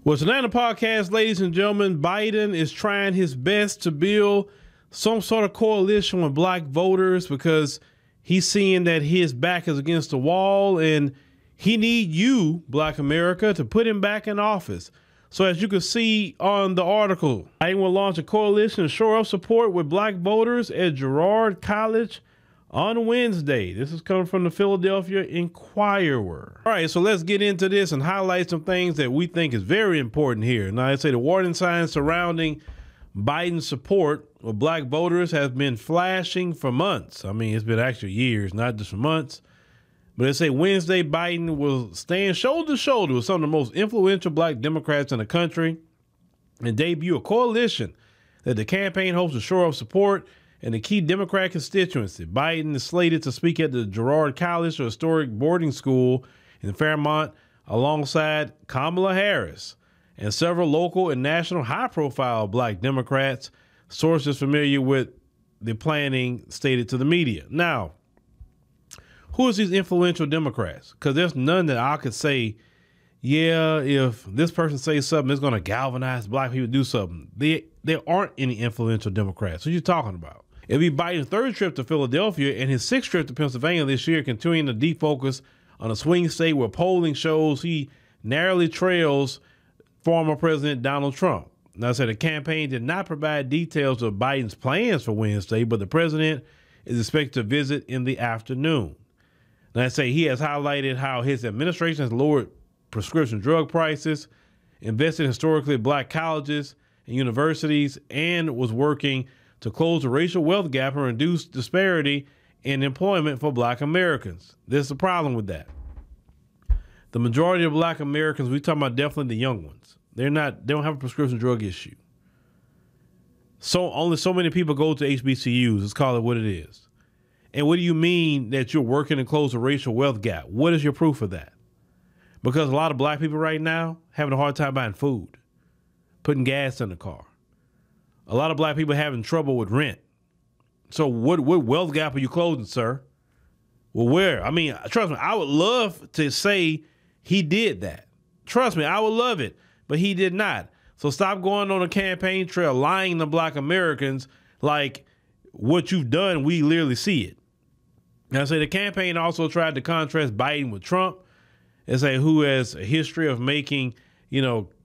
Well, tonight on the podcast, ladies and gentlemen, Biden is trying his best to build some sort of coalition with black voters because he's seeing that his back is against the wall and he need you, black America, to put him back in office. So as you can see on the article, Biden will launch a coalition to shore up support with black voters at Girard College on Wednesday. This is coming from the Philadelphia Inquirer. All right, so let's get into this and highlight some things that we think is very important here. Now, I say the warning signs surrounding Biden's support with black voters have been flashing for months. I mean, it's been actually years, not just for months. But they say Wednesday, Biden will stand shoulder to shoulder with some of the most influential black Democrats in the country and debut a coalition that the campaign hopes to shore up support and the key Democrat constituency. Biden is slated to speak at the Girard College, a historic boarding school in Fairmont, alongside Kamala Harris and several local and national high-profile black Democrats. Sources familiar with the planning stated to the media. Now, who is these influential Democrats? Because there's none that I could say, yeah, if this person says something, it's going to galvanize black people to do something. There aren't any influential Democrats. Who are you talking about? It'll be Biden's third trip to Philadelphia and his sixth trip to Pennsylvania this year, continuing to defocus on a swing state where polling shows he narrowly trails former President Donald Trump. Now, I said the campaign did not provide details of Biden's plans for Wednesday, but the president is expected to visit in the afternoon. Now, I say he has highlighted how his administration has lowered prescription drug prices, invested in historically black colleges and universities, and was working to close the racial wealth gap and reduce disparity in employment for black Americans. There's a problem with that. The majority of black Americans, we're talking about definitely the young ones, they don't have a prescription drug issue. So only so many people go to HBCUs. Let's call it what it is. And what do you mean that you're working to close the racial wealth gap? What is your proof of that? Because a lot of black people right now having a hard time buying food, putting gas in the car. A lot of black people having trouble with rent. So what wealth gap are you closing, sir? Well, where? I mean, trust me, I would love to say he did that. Trust me, I would love it, but he did not. So stop going on a campaign trail lying to black Americans like what you've done, we literally see it. And I say the campaign also tried to contrast Biden with Trump and say who has a history of making,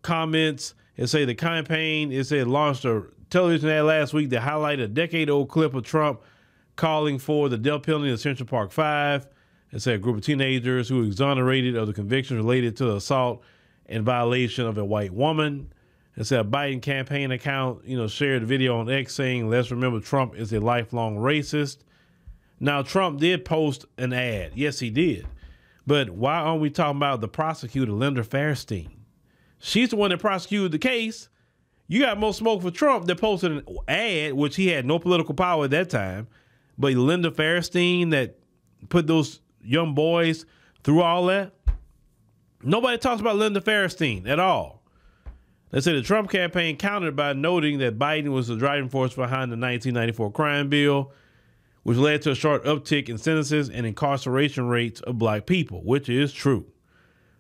comments, and say the campaign launched a television ad last week that highlighted a decade-old clip of Trump calling for the death penalty in Central Park 5. It said a group of teenagers who were exonerated of the convictions related to the assault and violation of a white woman. It said a Biden campaign account, shared a video on X saying, "Let's remember Trump is a lifelong racist." Now, Trump did post an ad. Yes, he did. But why aren't we talking about the prosecutor, Linda Fairstein? She's the one that prosecuted the case. You got more smoke for Trump that posted an ad, which he had no political power at that time. But Linda Fairstein that put those young boys through all that. Nobody talks about Linda Fairstein at all. They say the Trump campaign countered by noting that Biden was the driving force behind the 1994 crime bill, which led to a sharp uptick in sentences and incarceration rates of black people, which is true.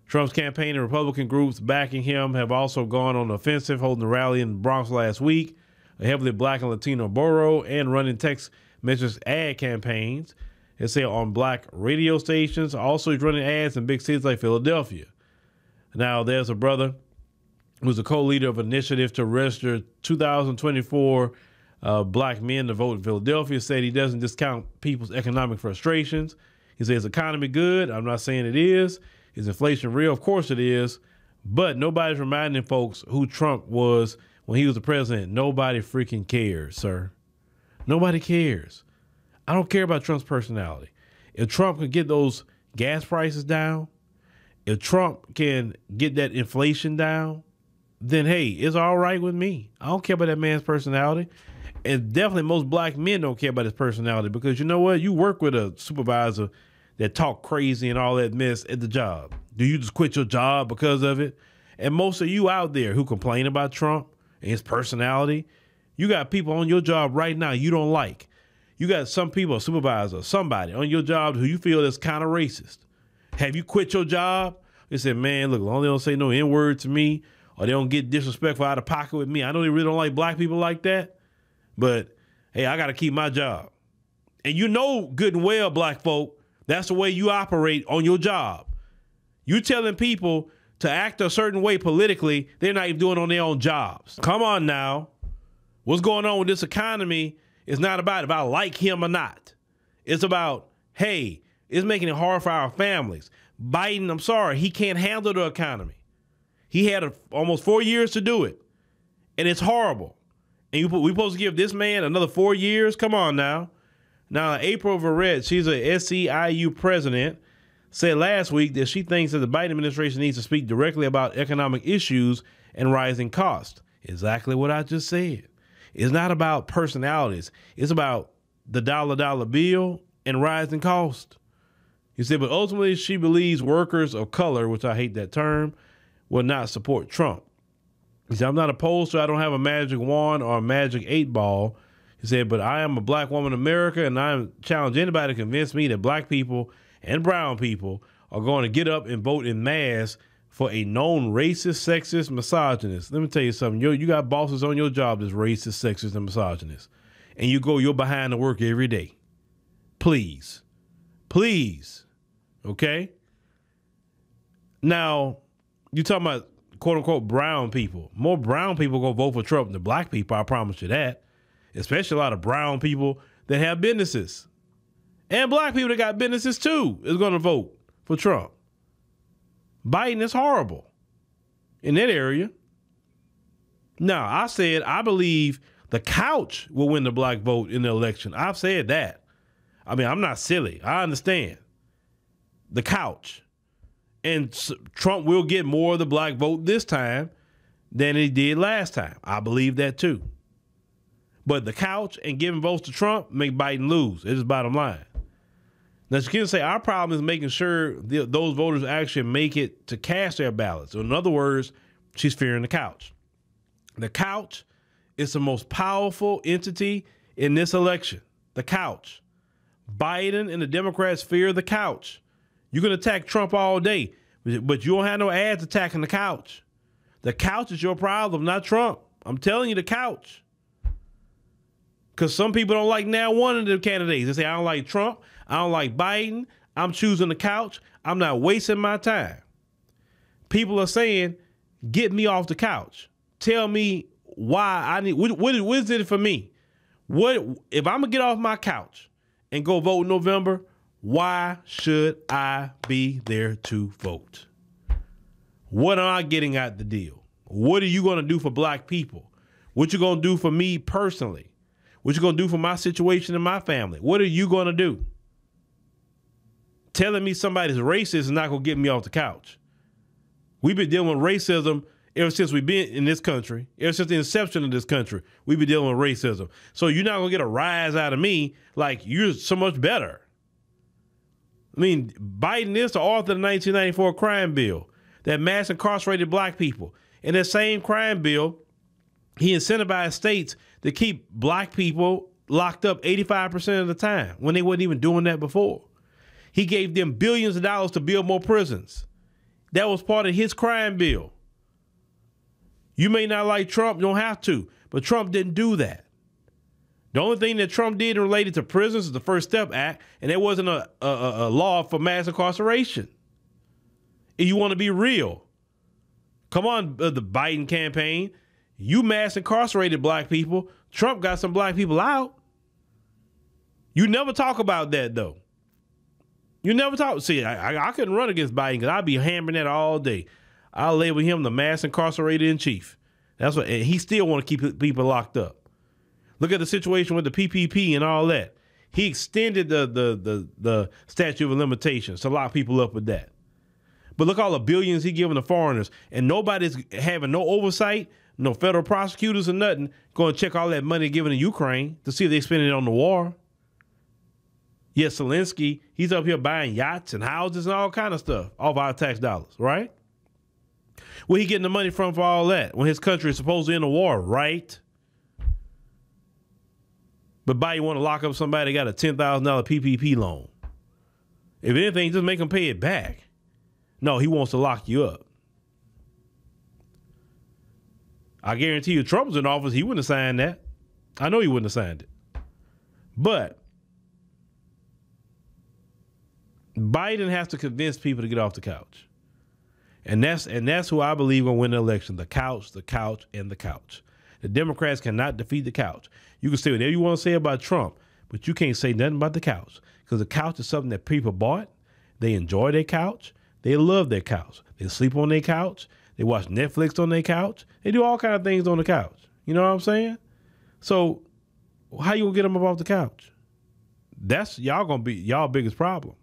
Trump's campaign and Republican groups backing him have also gone on the offensive, holding a rally in the Bronx last week, a heavily black and Latino borough, and running text message ad campaigns, they say, on black radio stations. Also, he's running ads in big cities like Philadelphia. Now, there's a brother who's a co-leader of an initiative to register 2024 black men to vote in Philadelphia, said he doesn't discount people's economic frustrations. He says, economy good. I'm not saying it is. Is inflation real? Of course it is. But nobody's reminding folks who Trump was when he was the president. Nobody freaking cares, sir. Nobody cares. I don't care about Trump's personality. If Trump can get those gas prices down, if Trump can get that inflation down, then, hey, it's all right with me. I don't care about that man's personality. And definitely most black men don't care about his personality because you know what? You work with a supervisor that talk crazy and all that mess at the job. Do you just quit your job because of it? And most of you out there who complain about Trump and his personality, you got people on your job right now you don't like. You got some people, a supervisor, somebody on your job who you feel is kind of racist. Have you quit your job? They said, man, look, as long as they don't say no N-word to me, or they don't get disrespectful out of pocket with me. I know they really don't like black people like that, but hey, I got to keep my job. And you know good and well, black folk, that's the way you operate on your job. You telling people to act a certain way politically, they're not even doing it on their own jobs. Come on now. What's going on with this economy is not about if I like him or not. It's about, hey, it's making it hard for our families. Biden, I'm sorry, he can't handle the economy. He had almost 4 years to do it, and it's horrible. And we supposed to give this man another 4 years? Come on now. Now, April Verrett, she's a SEIU president, said last week that she thinks that the Biden administration needs to speak directly about economic issues and rising costs. Exactly what I just said. It's not about personalities. It's about the dollar bill and rising cost. He said, but ultimately she believes workers of color, which I hate that term, will not support Trump. He said, I'm not opposed to, I don't have a magic wand or a magic 8-ball. He said, but I am a black woman in America, and I challenge anybody to convince me that black people and brown people are going to get up and vote in mass for a known racist, sexist, misogynist. Let me tell you something. You got bosses on your job that's racist, sexist, and misogynist. And you're behind the work every day. Please. Please. Okay? Now, you talking about quote unquote brown people. More brown people go vote for Trump than black people, I promise you that. Especially a lot of brown people that have businesses. And black people that got businesses too is going to vote for Trump. Biden is horrible in that area. Now, I said I believe the couch will win the black vote in the election. I've said that. I mean, I'm not silly. I understand. The couch. And Trump will get more of the black vote this time than he did last time. I believe that too. But the couch and giving votes to Trump make Biden lose. It's the bottom line. Now, you can say our problem is making sure those voters actually make it to cast their ballots. So in other words, she's fearing the couch. The couch is the most powerful entity in this election. The couch. Biden and the Democrats fear the couch. You can attack Trump all day, but you don't have no ads attacking the couch. The couch is your problem, not Trump. I'm telling you, the couch. Because some people don't like now one of the candidates. They say, I don't like Trump. I don't like Biden. I'm choosing the couch. I'm not wasting my time. People are saying, get me off the couch. Tell me why I need, what is it for me? If I'm going to get off my couch and go vote in November, why should I be there to vote? What am I getting out the deal? What are you going to do for black people? What you going to do for me personally? What you going to do for my situation and my family? What are you going to do? Telling me somebody's racist is not going to get me off the couch. We've been dealing with racism ever since we've been in this country. Ever since the inception of this country, we've been dealing with racism. So you're not going to get a rise out of me like you're so much better. I mean, Biden is the author of the 1994 crime bill that mass incarcerated black people. In that same crime bill, he incentivized states to keep black people locked up 85% of the time when they weren't even doing that before. He gave them billions of dollars to build more prisons. That was part of his crime bill. You may not like Trump, you don't have to, but Trump didn't do that. The only thing that Trump did related to prisons is the First Step Act, and there wasn't a law for mass incarceration. If you want to be real, come on, the Biden campaign. You mass incarcerated black people. Trump got some black people out. You never talk about that, though. You never talk. See, I couldn't run against Biden because I'd be hammering that all day. I'll label him the mass incarcerated in chief. That's what, and he still want to keep people locked up. Look at the situation with the PPP and all that. He extended the statute of limitations to lock people up with that. But look all the billions he giving to foreigners, and nobody's having no oversight, no federal prosecutors or nothing going to check all that money given to Ukraine to see if they spend it on the war. Yes, Zelensky, he's up here buying yachts and houses and all kind of stuff off our tax dollars, right? Where he getting the money from for all that when his country is supposed to end a war, right? But Biden want to lock up somebody that got a $10,000 PPP loan. If anything, just make them pay it back. No, he wants to lock you up. I guarantee you, Trump was in office, he wouldn't have signed that. I know he wouldn't have signed it. But Biden has to convince people to get off the couch. And that's who I believe will win the election. The couch, and the couch. The Democrats cannot defeat the couch. You can say whatever you want to say about Trump, but you can't say nothing about the couch. Because the couch is something that people bought. They enjoy their couch. They love their couch. They sleep on their couch. They watch Netflix on their couch. They do all kinds of things on the couch. You know what I'm saying? So how you gonna get them up off the couch? That's y'all biggest problem.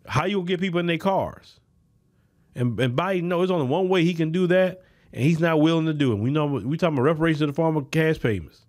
How you gonna get people in their cars? And Biden knows there's only one way he can do that, and he's not willing to do it. We talking about reparations to the former cash payments.